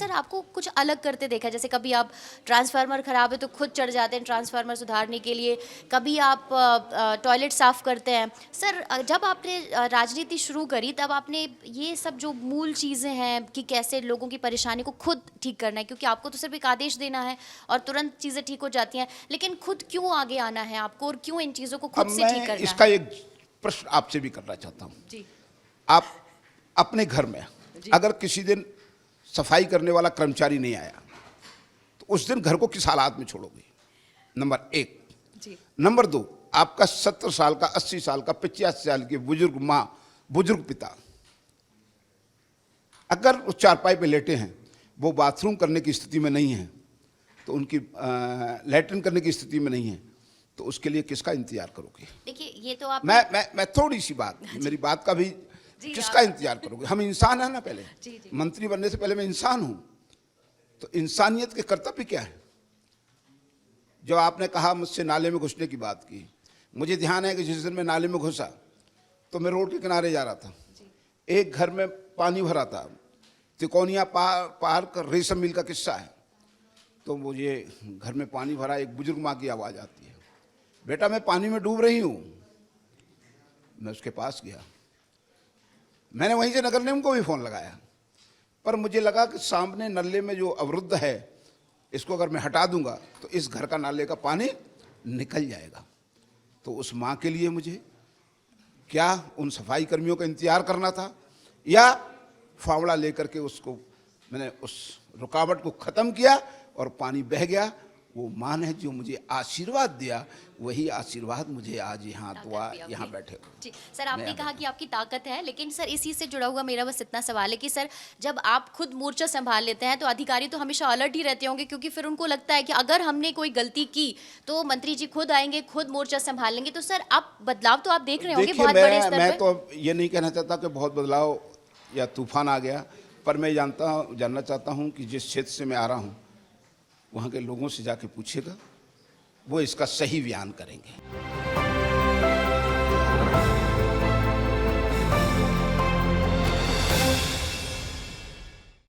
Sir आपको कुछ अलग करते देखा, जैसे कभी आप ट्रांसफार्मर खराब है तो खुद चढ़ जाते हैं ट्रांसफार्मर सुधारने के लिए, कभी आप टॉयलेट साफ करते हैं। सर जब आपने राजनीति शुरू करी तब आपने ये सब जो मूल चीज़ें हैं कि कैसे लोगों की परेशानी को खुद ठीक करना है, क्योंकि आपको तो सिर्फ एक आदेश देना है और तुरंत चीज़ें ठीक हो जाती हैं, लेकिन खुद क्यों आगे आना है आपको और क्यों इन चीज़ों को खुद से ठीक करना है? इसका एक प्रश्न आपसे भी करना चाहता हूँ जी। आप अपने घर में अगर किसी दिन सफाई करने वाला कर्मचारी नहीं आया तो उस दिन घर को किस हालात में छोड़ोगे? नंबर एक। जी। नंबर दो, आपका 70 साल का, 80 साल का, 85 साल की बुजुर्ग माँ, बुजुर्ग पिता अगर उस चारपाई पे लेटे हैं, वो बाथरूम करने की स्थिति में नहीं है, तो उनकी लैट्रिन करने की स्थिति में नहीं है, तो उसके लिए किसका इंतजार करोगे? देखिए ये तो आप मैं थोड़ी सी बात, मेरी बात का भी किसका इंतजार करोगे? हम इंसान है ना, पहले जी। मंत्री बनने से पहले मैं इंसान हूं, तो इंसानियत के कर्तव्य क्या है? जो आपने कहा मुझसे नाले में घुसने की बात की, मुझे ध्यान है कि जिस दिन मैं नाले में घुसा तो मैं रोड के किनारे जा रहा था, एक घर में पानी भरा था, तिकोनिया पार कर रेशम मिल का किस्सा है, तो मुझे घर में पानी भरा, एक बुजुर्ग माँ की आवाज़ आती है, बेटा मैं पानी में डूब रही हूँ। मैं उसके पास गया, मैंने वहीं से नगर निगम को भी फ़ोन लगाया, पर मुझे लगा कि सामने नल्ले में जो अवरुद्ध है, इसको अगर मैं हटा दूंगा तो इस घर का नाले का पानी निकल जाएगा। तो उस माँ के लिए मुझे क्या उन सफाई कर्मियों का इंतजार करना था, या फावड़ा लेकर के उसको मैंने उस रुकावट को ख़त्म किया और पानी बह गया? वो माँ ने जो मुझे आशीर्वाद दिया, वही आशीर्वाद मुझे आज यहाँ दुआ यहाँ बैठे। जी सर, आपने कहा कि आपकी ताकत है, लेकिन सर इसी से जुड़ा हुआ मेरा बस इतना सवाल है कि सर जब आप खुद मोर्चा संभाल लेते हैं तो अधिकारी तो हमेशा अलर्ट ही रहते होंगे, क्योंकि फिर उनको लगता है कि अगर हमने कोई गलती की तो मंत्री जी खुद आएंगे, खुद मोर्चा संभाल लेंगे। तो सर आप बदलाव तो आप देख रहे होंगे बहुत बड़े स्तर पे। मैं तो ये नहीं कहना चाहता कि बहुत बदलाव या तूफान आ गया, पर मैं जानना चाहता हूँ कि जिस क्षेत्र से मैं आ रहा हूँ वहाँ के लोगों से जाके पूछिएगा, वो इसका सही बयान करेंगे।